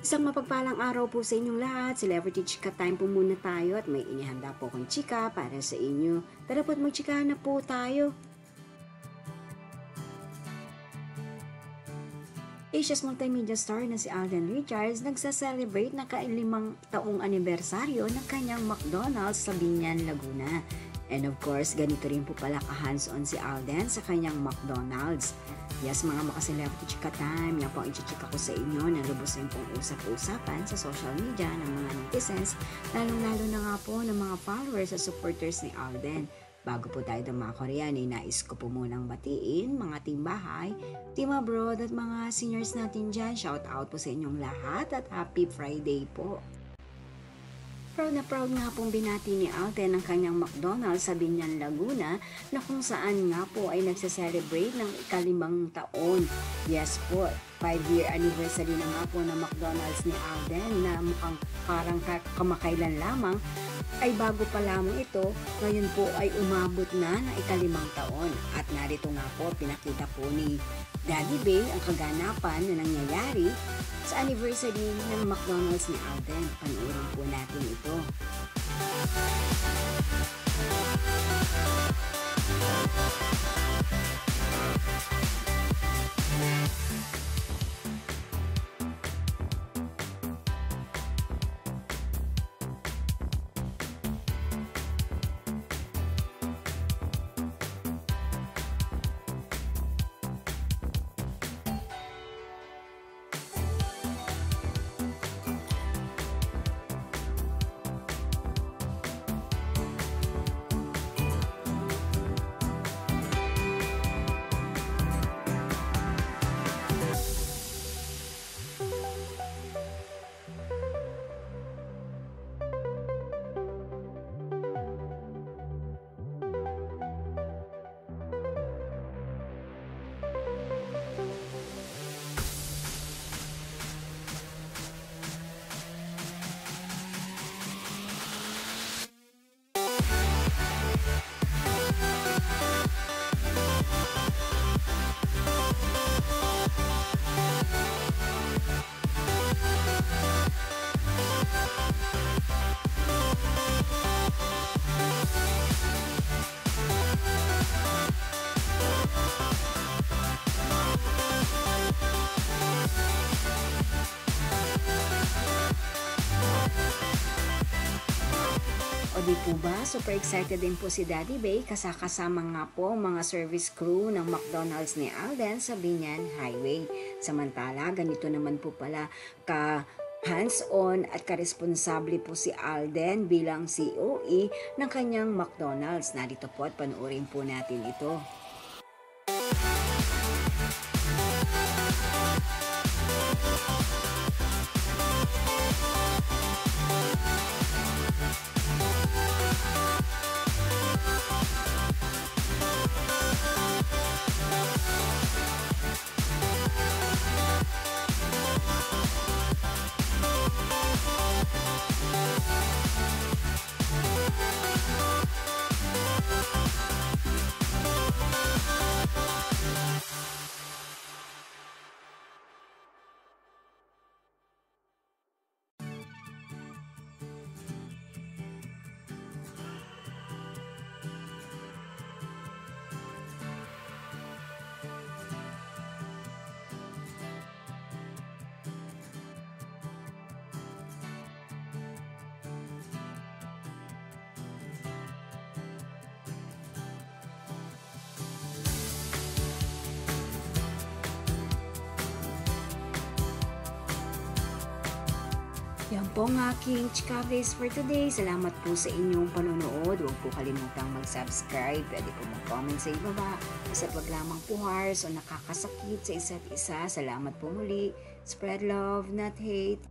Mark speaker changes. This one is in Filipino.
Speaker 1: Isang mapagpalang araw po sa inyong lahat. Celebrity Chika Time po muna tayo at may inihanda po akong chika para sa inyo. Tara po't magchika na po tayo. Asia's multimedia star na si Alden Richards nagsa-celebrate na ka-5 taong anibersaryo ng kanyang McDonald's sa Biñan, Laguna. And of course, ganito rin po pala ka-hands-on si Alden sa kanyang McDonald's. Yes, mga maka-celebrity chika time, yan po ang ichichika ko sa inyo na lubos rin pong usap-usapan sa social media ng mga netizens, lalong-lalo na nga po ng mga followers at supporters ni Alden. Bago po tayo dumako riyan, nais ko po munang batiin mga team bahay, team abroad at mga seniors natin dyan. Shout out po sa inyong lahat at happy Friday po. Proud na proud nga pong binati ni Alden ang kanyang McDonald's sa Biñan, Laguna na kung saan nga po ay nagse-celebrate ng ika-5 taon. Yes po, 5-year anniversary na nga po ng McDonald's ni Alden na mukhang parang kamakailan lamang ay bago pa lamang ito, ngayon po ay umabot na ng ika-5 taon. At narito nga po, pinakita po ni Daddy Bay ang kaganapan na nangyayari sa anniversary ng McDonald's ni Alden. Panoorin po natin ito. O di po ba, super excited din po si Daddy Bay kasama nga po mga service crew ng McDonald's ni Alden sa Biñan Highway. Samantala, ganito naman po pala hands-on at karesponsable po si Alden bilang COE ng kanyang McDonald's. Narito po at panoorin po natin ito. Yan po ang aking chika face for today. Salamat po sa inyong panonood. Huwag po kalimutang mag-subscribe. Pwede po mag-comment sa ibaba. Basta wag lamang puhars o nakakasakit sa isa't isa. Salamat po muli. Spread love, not hate.